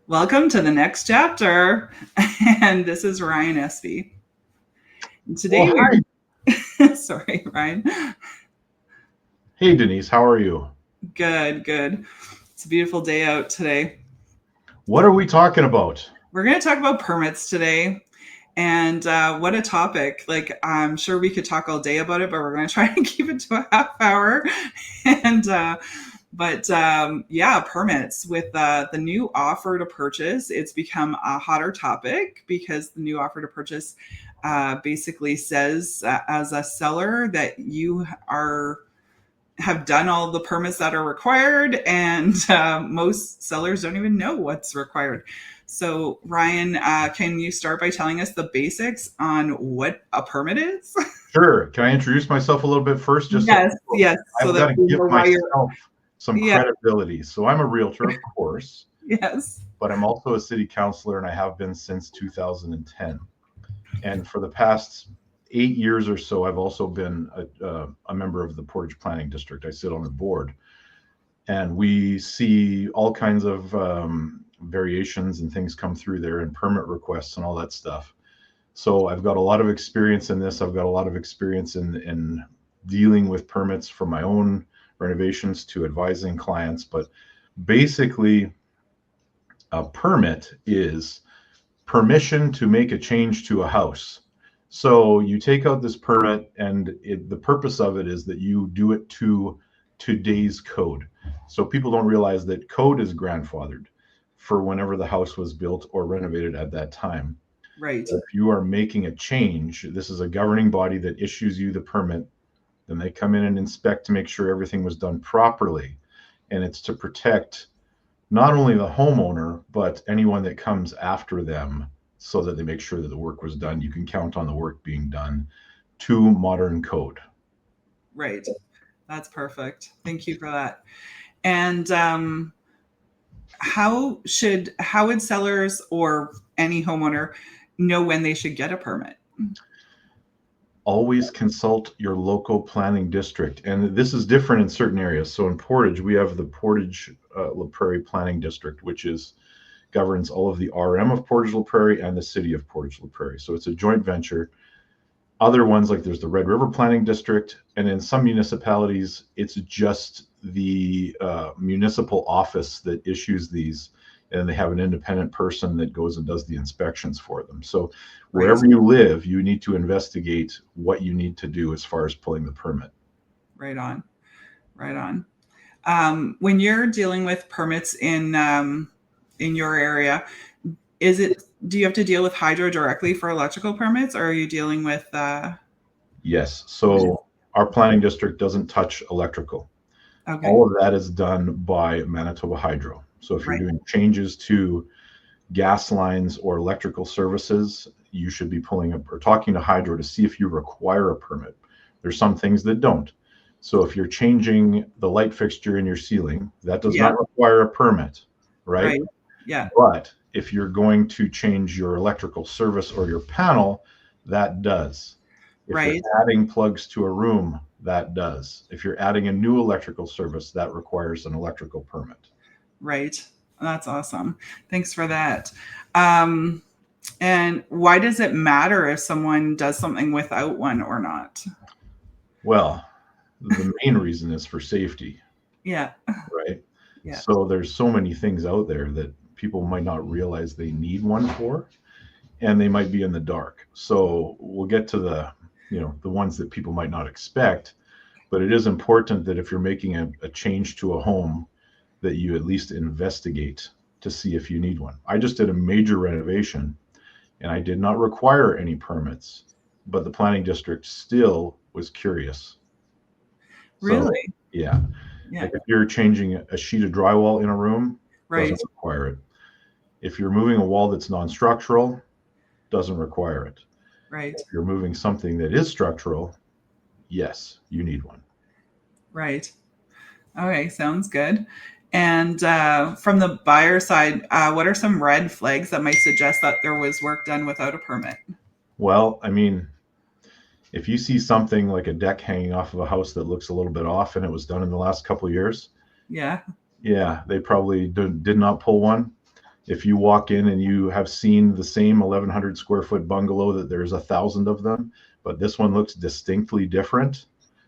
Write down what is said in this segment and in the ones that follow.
Welcome to the next chapter. And this is Ryan Espey. Today, sorry, Ryan. Hey, Denise, how are you? Good. It's a beautiful day out today. What are we talking about? We're going to talk about permits today. And what a topic. Like, I'm sure we could talk all day about it, but we're going to try and keep it to a half hour. And permits with the new offer to purchase. It's become a hotter topic because the new offer to purchase basically says, as a seller, that you have done all the permits that are required, and most sellers don't even know what's required. So, Ryan, can you start by telling us the basics on what a permit is? Sure. Can I introduce myself a little bit first? Yes. I've got to give myself some credibility. So I'm a realtor, of course. Yes. But I'm also a city councillor, and I have been since 2010. And for the past 8 years or so, I've also been a member of the Portage Planning District. I sit on the board, and we see all kinds of variations and things come through there, and permit requests and all that stuff. So I've got a lot of experience in this. I've got a lot of experience in dealing with permits from my own renovations to advising clients. But basically, a permit is permission to make a change to a house. So you take out this permit, and the purpose of it is that you do it to today's code. So people don't realize that code is grandfathered for whenever the house was built or renovated at that time. Right. So if you are making a change, this is a governing body that issues you the permit. Then they come in and inspect to make sure everything was done properly. And it's to protect not only the homeowner, but anyone that comes after them, so that they make sure that the work was done. You can count on the work being done to modern code. Right. That's perfect. Thank you for that. And how would sellers or any homeowner know when they should get a permit? Always consult your local planning district. And this is different in certain areas. So in Portage, we have the Portage Prairie Planning District, which governs all of the RM of Portage Prairie and the city of Portage Prairie. So it's a joint venture. Other ones, like there's the Red River Planning District, and in some municipalities, it's just the municipal office that issues these, and they have an independent person that goes and does the inspections for them. So wherever you live, you need to investigate what you need to do as far as pulling the permit. Right on. When you're dealing with permits in your area, do you have to deal with hydro directly for electrical permits, or are you dealing with Yes. So our planning district doesn't touch electrical. Okay. All of that is done by Manitoba Hydro. So if you're doing changes to gas lines or electrical services, you should be pulling up or talking to Hydro to see if you require a permit. There's some things that don't. So if you're changing the light fixture in your ceiling, that does not require a permit, right? Yeah. But if you're going to change your electrical service or your panel, that does. If you're adding plugs to a room, that does. If you're adding a new electrical service, that requires an electrical permit. Right. That's awesome. Thanks for that. And why does it matter if someone does something without one or not? Well, the main reason is for safety. Yeah. Right. Yeah. So there's so many things out there that people might not realize they need one for, and they might be in the dark. So we'll get to the ones that people might not expect, but it is important that if you're making a change to a home, that you at least investigate to see if you need one. I just did a major renovation, and I did not require any permits, but the planning district still was curious. Really? So, yeah. Like if you're changing a sheet of drywall in a room, doesn't require it. If you're moving a wall that's non-structural, doesn't require it. Right. If you're moving something that is structural, yes, you need one. Right. Okay, sounds good. And from the buyer side, what are some red flags that might suggest that there was work done without a permit? Well, I mean, If you see something like a deck hanging off of a house that looks a little bit off and it was done in the last couple of years, Yeah. yeah, they probably did not pull one. If you walk in and you have seen the same 1,100 square foot bungalow that there's 1,000 of them, but this one looks distinctly different,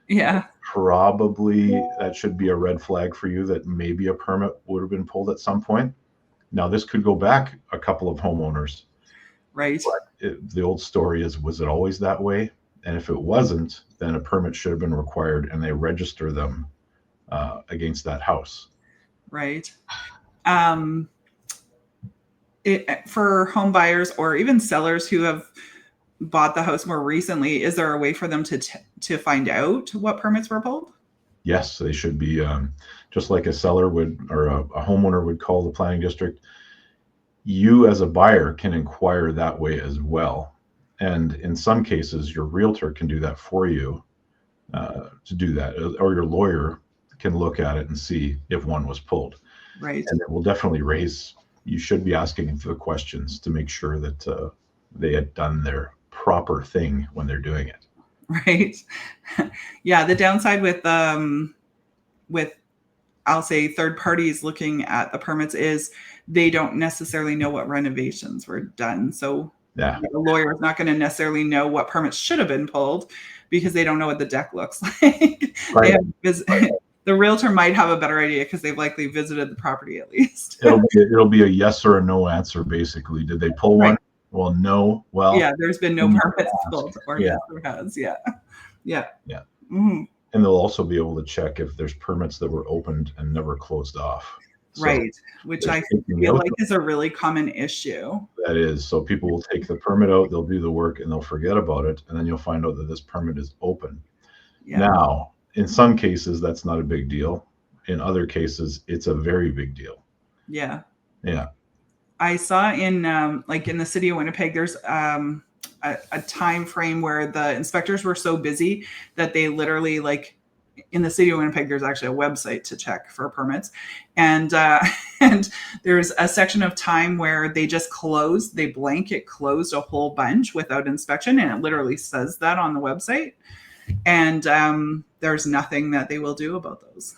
Yeah. probably that should be a red flag for you that maybe a permit would have been pulled at some point. Now, this could go back a couple of homeowners. Right. The old story is, was it always that way? And if it wasn't, then a permit should have been required and they register them against that house. Right. For home buyers or even sellers who have bought the house more recently, is there a way for them to find out what permits were pulled? Yes, they should be, just like a seller would, or a homeowner would call the planning district. You as a buyer can inquire that way as well. And in some cases, your realtor can do that for you, to do that, or your lawyer can look at it and see if one was pulled. Right. And it will definitely you should be asking the questions to make sure that they had done their proper thing when they're doing it. Right. Yeah. The downside with I'll say third parties looking at the permits is they don't necessarily know what renovations were done. So Yeah, the lawyer is not going to necessarily know what permits should have been pulled because they don't know what the deck looks like. right. The realtor might have a better idea because they've likely visited the property at least. It'll be a yes or a no answer, basically. Did they pull one? Right. Well, no. Well, Yeah, there's been no permits pulled, or Yeah. yes, there has. Yeah. Yeah. Yeah. Mhm. And they'll also be able to check if there's permits that were opened and never closed off. So Right. Which I feel like is a really common issue. that is, so people will take the permit out, they'll do the work, and they'll forget about it, and then you'll find out that this permit is open. Yeah. Now, in some cases, that's not a big deal. In other cases, it's a very big deal. Yeah. Yeah. I saw in the city of Winnipeg, there's a time frame where the inspectors were so busy that they literally in the city of Winnipeg, there's actually a website to check for permits, and and there's a section of time where they just they blanket closed a whole bunch without inspection, and it literally says that on the website, and there's nothing that they will do about those.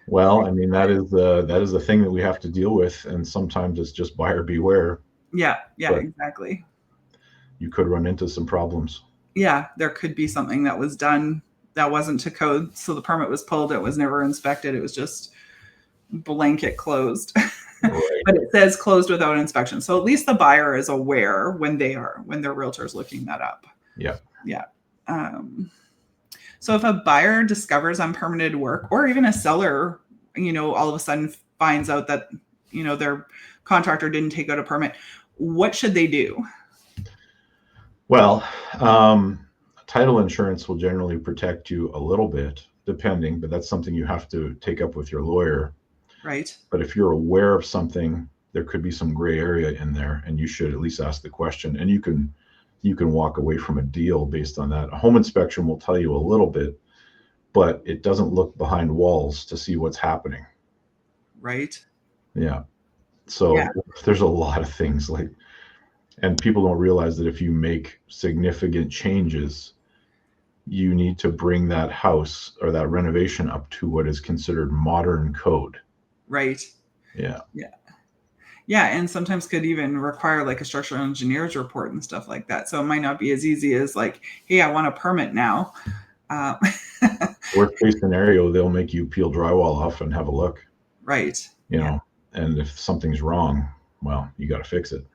Well, I mean, that is the thing that we have to deal with, and sometimes it's just buyer beware. Yeah, But exactly. you could run into some problems. Yeah, there could be something that was done that wasn't to code, so the permit was pulled. It was never inspected. It was just blanket closed. Right. But it says closed without inspection, so at least the buyer is aware when their realtor's looking that up. Yeah. Yeah. So if a buyer discovers unpermitted work, or even a seller, all of a sudden finds out that, their contractor didn't take out a permit, what should they do? Well, title insurance will generally protect you a little bit, depending, but that's something you have to take up with your lawyer. Right. But if you're aware of something, there could be some gray area in there, and you should at least ask the question, and you can walk away from a deal based on that. A home inspection will tell you a little bit, but it doesn't look behind walls to see what's happening. Right. Yeah. So there's a lot of things and people don't realize that if you make significant changes, you need to bring that house or that renovation up to what is considered modern code. Right. Yeah. Yeah. Yeah, and sometimes could even require a structural engineer's report and stuff like that. So it might not be as easy as hey, I want a permit now. Worst case scenario, they'll make you peel drywall off and have a look. Right. You know, and if something's wrong, well, you got to fix it.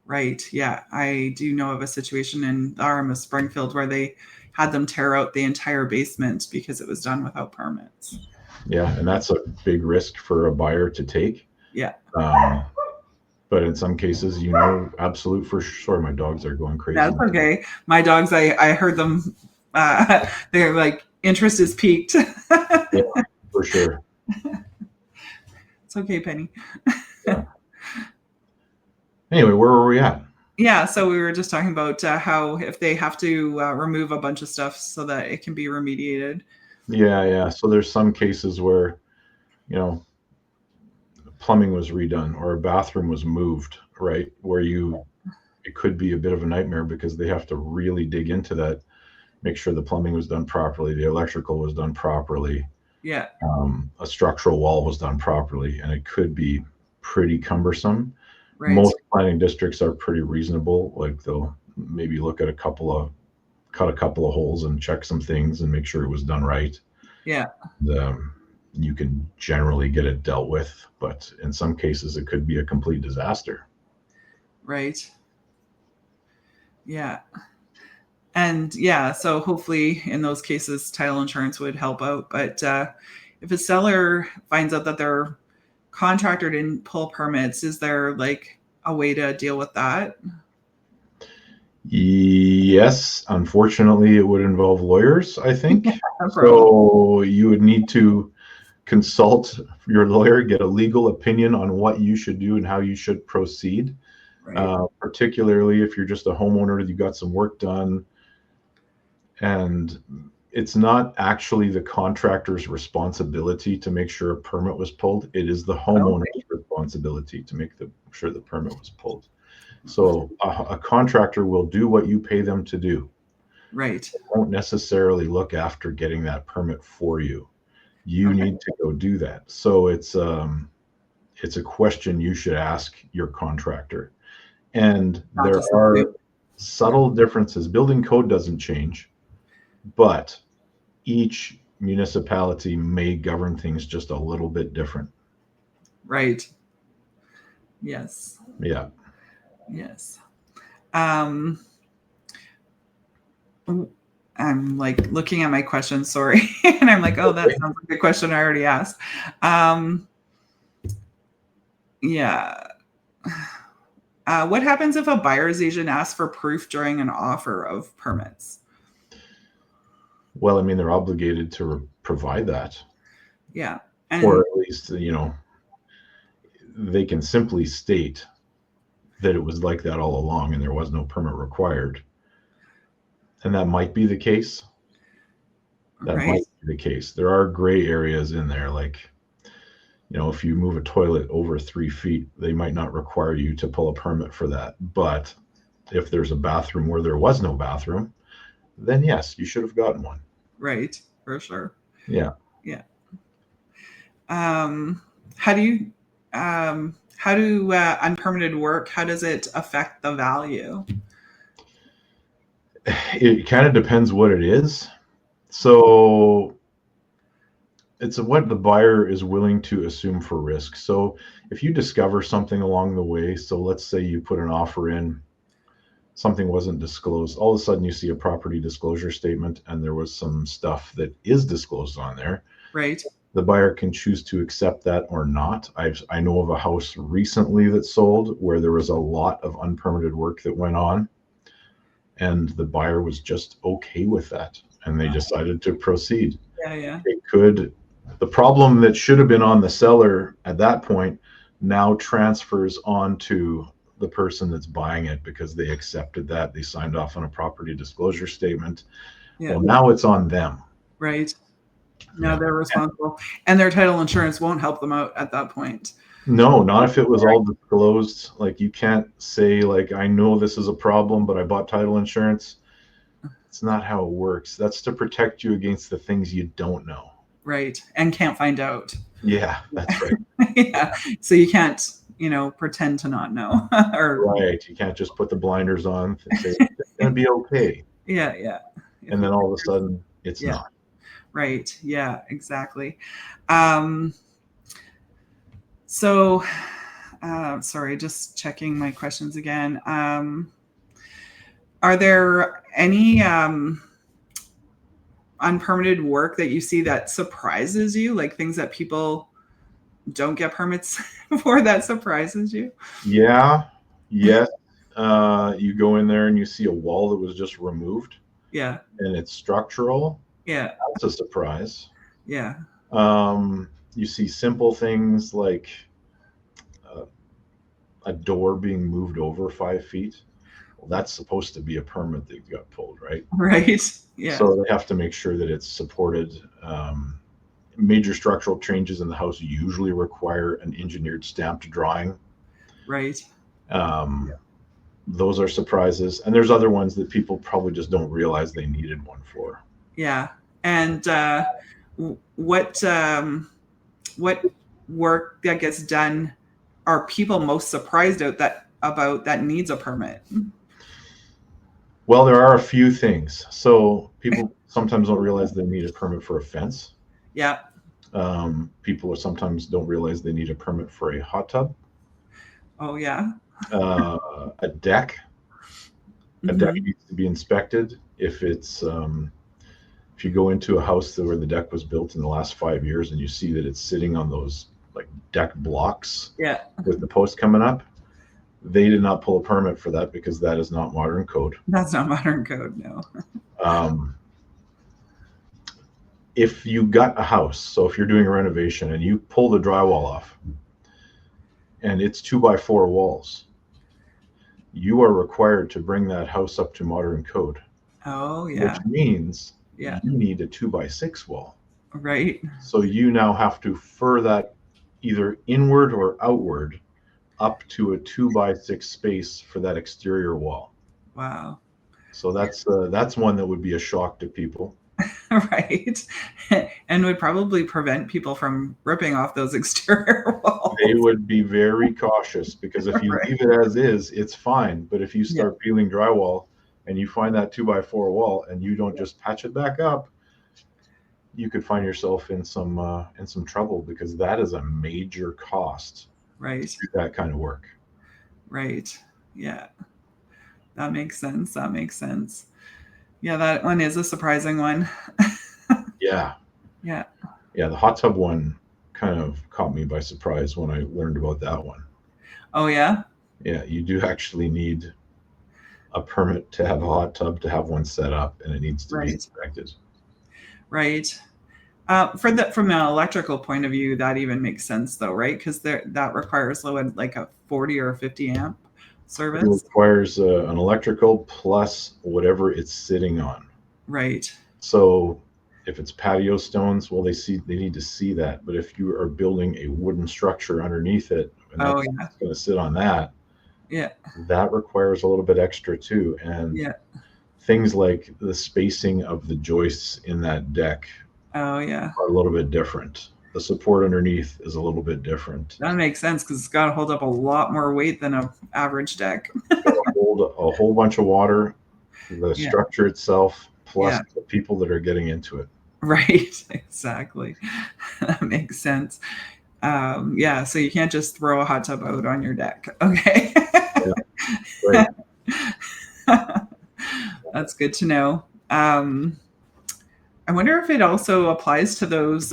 Right. Yeah. I do know of a situation in the RM of Springfield where they had them tear out the entire basement because it was done without permits. Yeah, and that's a big risk for a buyer to take. Yeah. But in some cases, absolute for sure. My dogs are going crazy. That's okay. My dogs, I heard them. They're interest is peaked. Yeah, for sure. It's okay, Penny. Yeah. Anyway, where were we at? Yeah, so we were just talking about how if they have to remove a bunch of stuff so that it can be remediated. Yeah. So there's some cases where, plumbing was redone or a bathroom was moved, right? Where it could be a bit of a nightmare because they have to really dig into that, make sure the plumbing was done properly, the electrical was done properly, Yeah. a structural wall was done properly, and it could be pretty cumbersome. Right. Most planning districts are pretty reasonable. Like they'll maybe look at cut a couple of holes and check some things and make sure it was done right. Yeah. You can generally get it dealt with, but in some cases it could be a complete disaster. Right. Yeah. And yeah, so hopefully in those cases, title insurance would help out. But if a seller finds out that their contractor didn't pull permits, is there like a way to deal with that? Yes, unfortunately, it would involve lawyers, I think. No problem. So you would need to consult your lawyer, get a legal opinion on what you should do and how you should proceed. Right. Particularly if you're just a homeowner, you got some work done, and it's not actually the contractor's responsibility to make sure a permit was pulled. It is the homeowner's responsibility to make sure the permit was pulled. So a contractor will do what you pay them to do. Right. They won't necessarily look after getting that permit for you. You need to go do that. So it's a question you should ask your contractor. And there are subtle differences. Building code doesn't change, but each municipality may govern things just a little bit different. Right. Yes. Yeah. Yes. I'm like looking at my questions, sorry. And I'm like, oh, that sounds like a question I already asked. Yeah. What happens if a buyer's agent asks for proof during an offer of permits? Well, I mean, they're obligated to provide that. Yeah. Or at least, they can simply state that it was like that all along and there was no permit required. And that might be the case. That might be the case. There are gray areas in there. Like, if you move a toilet over 3 feet, they might not require you to pull a permit for that. But if there's a bathroom where there was no bathroom, then yes, you should have gotten one. Right. For sure. Yeah. Yeah. How do unpermitted work, how does it affect the value? It kind of depends what it is. So it's what the buyer is willing to assume for risk. So if you discover something along the way, so let's say you put an offer in, something wasn't disclosed, all of a sudden you see a property disclosure statement and there was some stuff that is disclosed on there. Right. The buyer can choose to accept that or not. I know of a house recently that sold where there was a lot of unpermitted work that went on, and the buyer was just okay with that, and they decided to proceed. Yeah. The problem that should have been on the seller at that point now transfers on to the person that's buying it because they accepted that, they signed off on a property disclosure statement. Well, now it's on them. Right. Now they're responsible, and their title insurance won't help them out at that point. No, not if it was all disclosed. Like, you can't say, like, I know this is a problem, but I bought title insurance. It's not how it works. That's to protect you against the things you don't know. Right. And can't find out. Yeah, that's right. Yeah. So you can't, pretend to not know. Right. You can't just put the blinders on and say, it's going to be okay. Yeah. And then all of a sudden, it's not. Right. Yeah, exactly. So, sorry, just checking my questions again. Are there any unpermitted work that you see that surprises you, like things that people don't get permits for that surprises you? Yeah. Yes. You go in there and you see a wall that was just removed. Yeah. And it's structural. Yeah. That's a surprise. Yeah. You see simple things like a door being moved over 5 feet. Well, that's supposed to be a permit that got pulled, right? Right. Yeah. So they have to make sure that it's supported. Major structural changes in the house usually require an engineered stamped drawing. Right. Those are surprises. And there's other ones that people probably just don't realize they needed one for. Yeah. And what work that gets done are people most surprised about that needs a permit? Well, there are a few things. So people sometimes don't realize they need a permit for a fence. Yeah. People sometimes don't realize they need a permit for a hot tub, Oh, yeah. a deck. A deck Mhm. needs to be inspected. If you go into a house where the deck was built in the last 5 years and you see that it's sitting on those like deck blocks Yeah. with the post coming up, they did not pull a permit for that because that is not modern code. That's not modern code, no. If you got a house, so if you're doing a renovation and you pull the drywall off and it's 2x4 walls, you are required to bring that house up to modern code. Oh, yeah. Which means Yeah. you need a 2x6 wall. Right. So you now have to fur that either inward or outward up to a 2x6 space for that exterior wall. Wow. So that's one that would be a shock to people. Right. And would probably prevent people from ripping off those exterior walls. They would be very cautious because if you Right. leave it as is, it's fine. But if you start peeling drywall and you find that 2x4 wall and you don't just patch it back up, you could find yourself in some trouble because that is a major cost. Right. To do that kind of work. Right. Yeah. That makes sense. That makes sense. Yeah, that one is a surprising one. Yeah. Yeah. Yeah, the hot tub one kind of caught me by surprise when I learned about that one. Oh, yeah? Yeah, you do actually need a permit to have a hot tub to have one set up, and it needs to be inspected. Right. From an electrical point of view, that even makes sense, though, right? Because that requires like a 40 or 50 amp service. It requires an electrical plus whatever it's sitting on. Right. So if it's patio stones, well, they need to see that. But if you are building a wooden structure underneath it, and that's going to sit on that, yeah, that requires a little bit extra too. And things like the spacing of the joists in that deck are a little bit different. The support underneath is a little bit different. That makes sense because it's got to hold up a lot more weight than an average deck. Hold a whole bunch of water, the structure itself, plus the people that are getting into it. Right, exactly. That makes sense. So you can't just throw a hot tub out on your deck. Okay. Right. That's good to know. I wonder if it also applies to those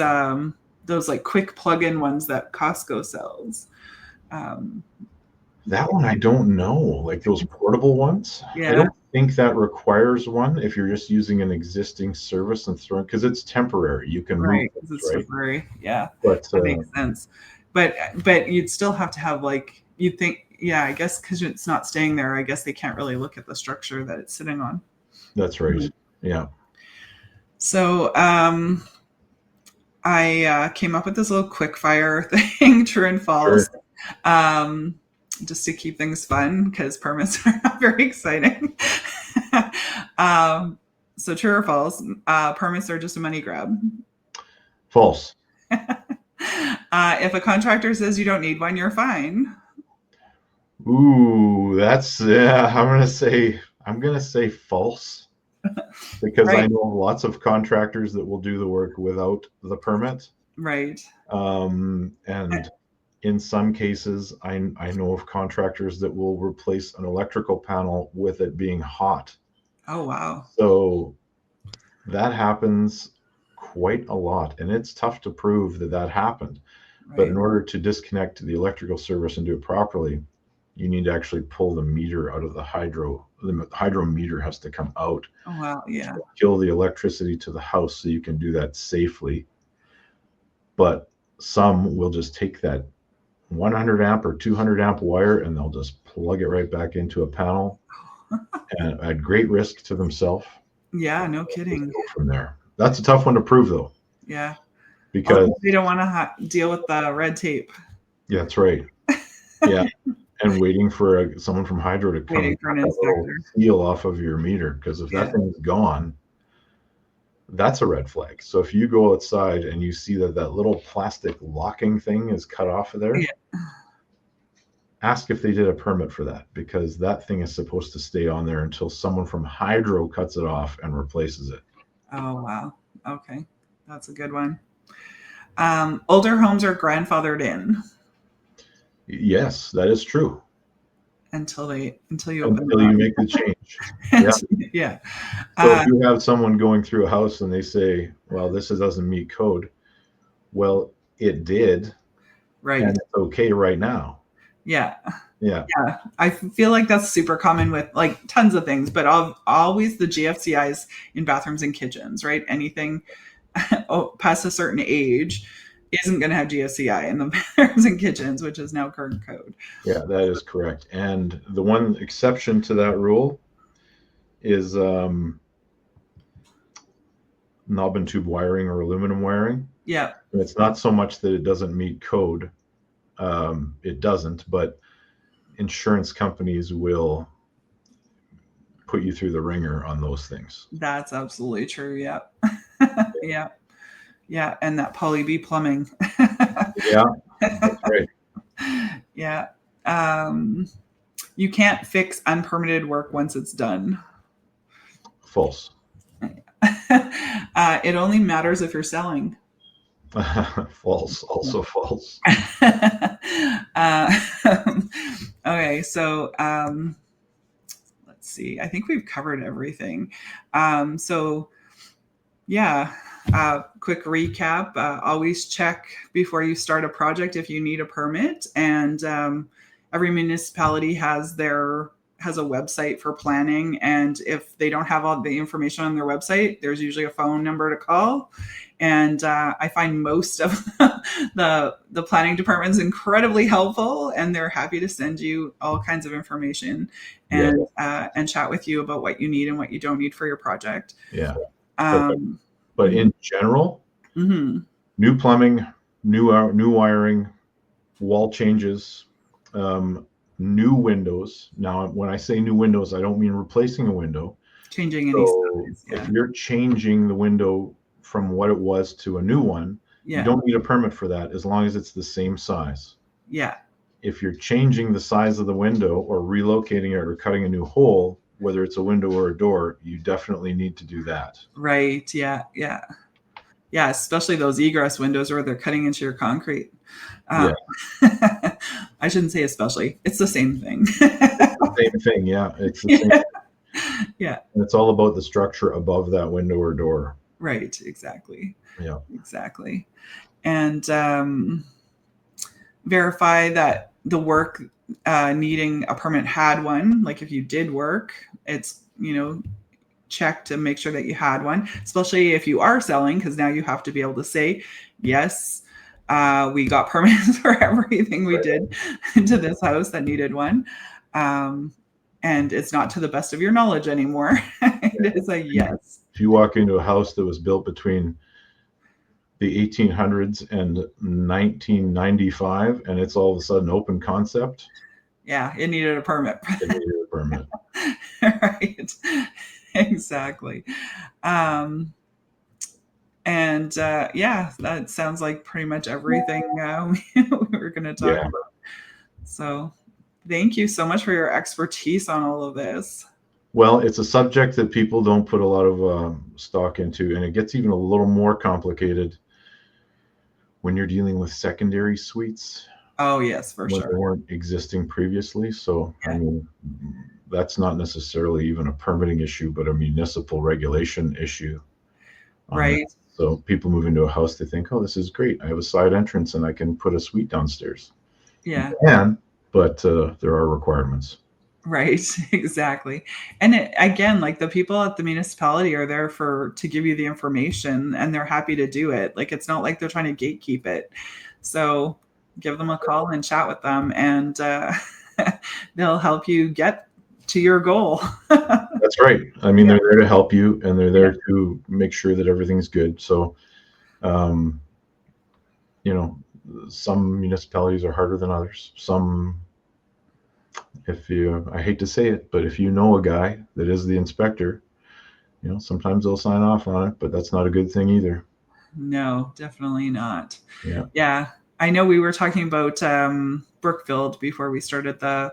like quick plug-in ones that Costco sells. That one I don't know, like those portable ones. I don't think that requires one if you're just using an existing service and throwing, because it's temporary. You can move it, it's temporary. Yeah, but that makes sense. But you'd still have to have you'd think, I guess because it's not staying there, I guess they can't really look at the structure that it's sitting on. That's right. Mm-hmm. Yeah. So I came up with this little quick fire thing, true and false. Sure. Just to keep things fun because permits are not very exciting. So true or false, permits are just a money grab. False. If a contractor says you don't need one, you're fine. Ooh, that's I'm gonna say false because I know lots of contractors that will do the work without the permit. Right. And in some cases, I know of contractors that will replace an electrical panel with it being hot. Oh, wow. So that happens quite a lot, and it's tough to prove that happened. Right. But in order to disconnect the electrical service and do it properly, you need to actually pull the meter out of the hydro. The hydro meter has to come out. Oh, wow. Yeah. To kill the electricity to the house so you can do that safely. But some will just take that 100 amp or 200 amp wire and they'll just plug it right back into a panel and at great risk to themselves. Yeah, no kidding. Go from there. That's a tough one to prove though. Yeah. Because they don't want to deal with the red tape. Yeah, that's right. Yeah. and waiting for someone from Hydro to come Waiting and for an cut that little inspector. seal off of your meter, because if that Yeah. thing's gone, that's a red flag. So if you go outside and you see that that little plastic locking thing is cut off of there, Yeah. ask if they did a permit for that, because that thing is supposed to stay on there until someone from Hydro cuts it off and replaces it. Oh, wow. Okay. That's a good one. Older homes are grandfathered in Yes, that is true. until you open Until them you make the change. up. Yeah. Yeah. So if you have someone going through a house and they say, well, this doesn't meet code, well, it did, Right. and it's okay right now. Yeah. Yeah. Yeah. I feel like that's super common with like tons of things, but always the GFCIs in bathrooms and kitchens, right? Anything past a certain age isn't going to have GFCI in the bathrooms and kitchens, which is now current code. Yeah, that is correct. And the one exception to that rule is knob and tube wiring or aluminum wiring. Yeah. And it's not so much that it doesn't meet code. It doesn't, but insurance companies will put you through the ringer on those things. That's absolutely true. Yeah. Yeah. Yeah. And that poly B plumbing. Yeah, that's right. Yeah. You can't fix unpermitted work once it's done. False. It only matters if you're selling. False. Also false. Okay, so let's see. I think we've covered everything. So, yeah, quick recap. Always check before you start a project if you need a permit, and every municipality has a website for planning, and if they don't have all the information on their website, there's usually a phone number to call. And I find most of the planning department is incredibly helpful, and they're happy to send you all kinds of information and chat with you about what you need and what you don't need for your project. Yeah. Um, But in general, mm-hmm. new plumbing, new wiring, wall changes, new windows. Now, when I say new windows, I don't mean replacing a window. Changing any size. Yeah. If you're changing the window from what it was to a new one, you don't need a permit for that as long as it's the same size. Yeah. If you're changing the size of the window or relocating it or cutting a new hole, whether it's a window or a door, you definitely need to do that. Right. Yeah. Yeah. Yeah. Especially those egress windows where they're cutting into your concrete. Yeah. I shouldn't say especially. It's the same thing. It's the same thing. Yeah. It's the same thing. Yeah. And it's all about the structure above that window or door. Right. Exactly. Yeah. Exactly. And verify that the work needing a permit had one. Like if you did work, it's, check to make sure that you had one, especially if you are selling, because now you have to be able to say, yes, we got permits for everything we did to this house that needed one. And it's not to the best of your knowledge anymore. It is a yes. If you walk into a house that was built between the 1800s and 1995, and it's all of a sudden open concept. Yeah, it needed a permit. It needed a permit. Right. Exactly. And that sounds like pretty much everything we were going to talk about. So thank you so much for your expertise on all of this. Well, it's a subject that people don't put a lot of stock into, and it gets even a little more complicated when you're dealing with secondary suites. Oh, yes, for sure. They weren't existing previously. So, I mean, that's not necessarily even a permitting issue, but a municipal regulation issue. Right. So people move into a house, they think, oh, this is great. I have a side entrance and I can put a suite downstairs. Yeah. You can, but there are requirements. Right, exactly. And again, like the people at the municipality are there to give you the information, and they're happy to do it. Like it's not like they're trying to gatekeep it. So give them a call and chat with them, and they'll help you get to your goal. That's right. I mean, they're there to help you, and they're there to make sure that everything's good. So, some municipalities are harder than others. Some I hate to say it, but if you know a guy that is the inspector, sometimes they'll sign off on it, but that's not a good thing either. No, definitely not. Yeah. Yeah. I know we were talking about Brookfield before we started the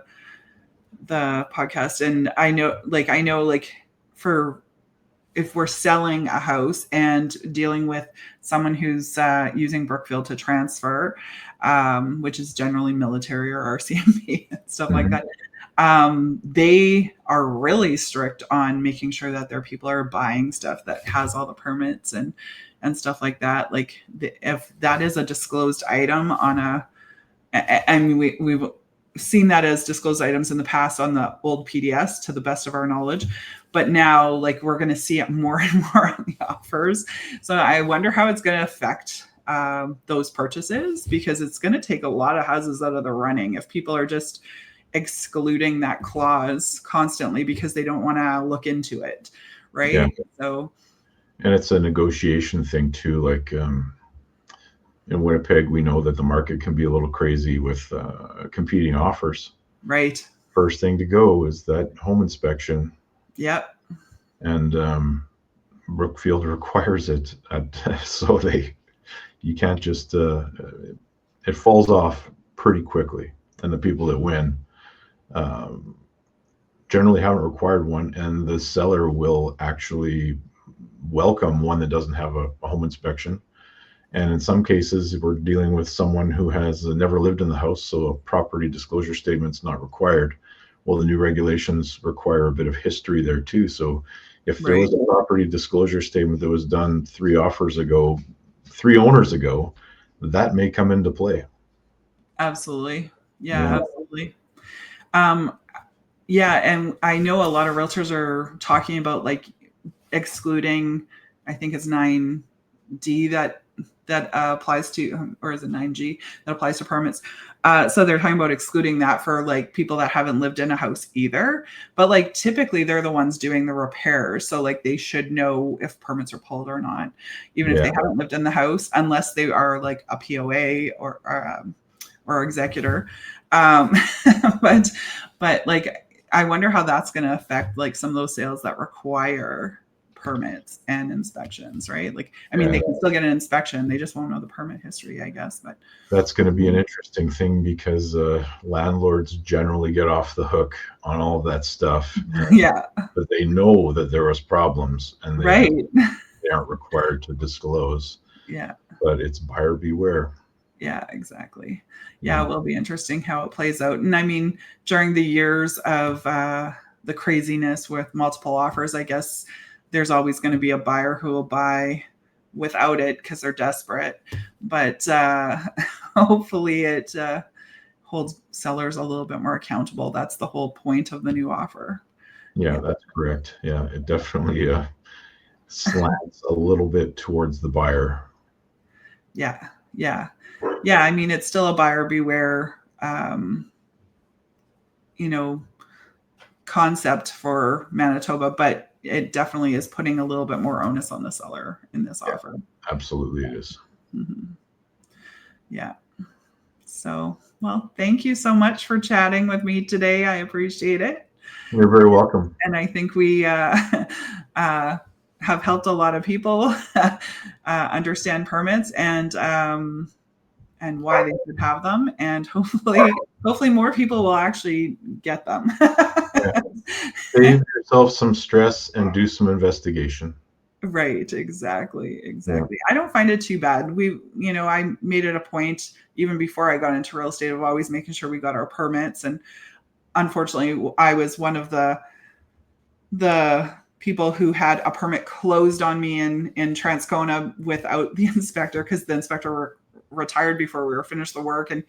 podcast, and I know like for if we're selling a house and dealing with someone who's using Brookfield to transfer, which is generally military or RCMP and stuff like that, they are really strict on making sure that their people are buying stuff that has all the permits and stuff like that. Like if that is a disclosed item on I mean, we've seen that as disclosed items in the past on the old PDS to the best of our knowledge, but now like we're going to see it more and more on the offers. So I wonder how it's going to affect those purchases, because it's going to take a lot of houses out of the running if people are just excluding that clause constantly because they don't want to look into it, right? Yeah. So, and it's a negotiation thing too. Like in Winnipeg, we know that the market can be a little crazy with competing offers. right. First thing to go is that home inspection. Yep. And Brookfield requires it, so you can't just it falls off pretty quickly, and the people that win generally haven't required one, and the seller will actually welcome one that doesn't have a home inspection. And in some cases, we're dealing with someone who has never lived in the house, so a property disclosure statement's not required. Well, the new regulations require a bit of history there too. So if there was a property disclosure statement that was done 3 owners ago, that may come into play. Absolutely. Yeah. Absolutely. Yeah, and I know a lot of realtors are talking about like excluding, I think it's 9D that applies to, or is it 9G that applies to permits? So they're talking about excluding that for like people that haven't lived in a house either. But like typically they're the ones doing the repairs, so like they should know if permits are pulled or not, even if they haven't lived in the house, unless they are like a POA or executor. But like I wonder how that's going to affect like some of those sales that require permits and inspections, right? Like, I mean, they can still get an inspection. They just won't know the permit history, I guess. But that's going to be an interesting thing, because landlords generally get off the hook on all of that stuff. Yeah. But they know that there was problems, and they aren't required to disclose. Yeah. But it's buyer beware. Yeah, exactly. Yeah, it will be interesting how it plays out. And I mean, during the years of the craziness with multiple offers, I guess there's always going to be a buyer who will buy without it because they're desperate. But hopefully it holds sellers a little bit more accountable. That's the whole point of the new offer. Yeah, that's correct. Yeah, it definitely slants a little bit towards the buyer. Yeah. I mean, it's still a buyer beware, concept for Manitoba, but it definitely is putting a little bit more onus on the seller in this offer. Absolutely, it is. Mm-hmm. Yeah. So, well, thank you so much for chatting with me today. I appreciate it. You're very welcome. And I think we have helped a lot of people understand permits and why they should have them, and hopefully more people will actually get them. Save yourself some stress and do some investigation. Right, exactly. Yeah. I don't find it too bad. I made it a point even before I got into real estate of always making sure we got our permits, and unfortunately I was one of the people who had a permit closed on me in Transcona without the inspector, because the inspector retired before we were finished the work and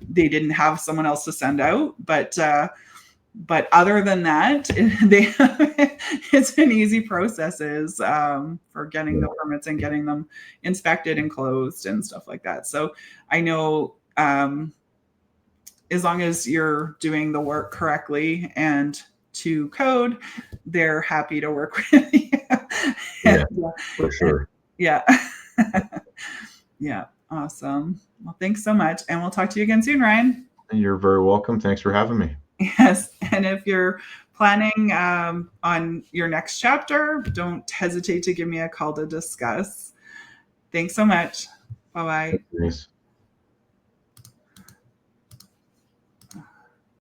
they didn't have someone else to send out. But other than that, it's been easy processes for getting the permits and getting them inspected and closed and stuff like that. So I know as long as you're doing the work correctly and to code, they're happy to work with you. Yeah, for sure. Yeah. Yeah. Awesome. Well, thanks so much. And we'll talk to you again soon, Ryan. You're very welcome. Thanks for having me. Yes. And if you're planning on your next chapter, don't hesitate to give me a call to discuss. Thanks so much. Bye-bye. Denise.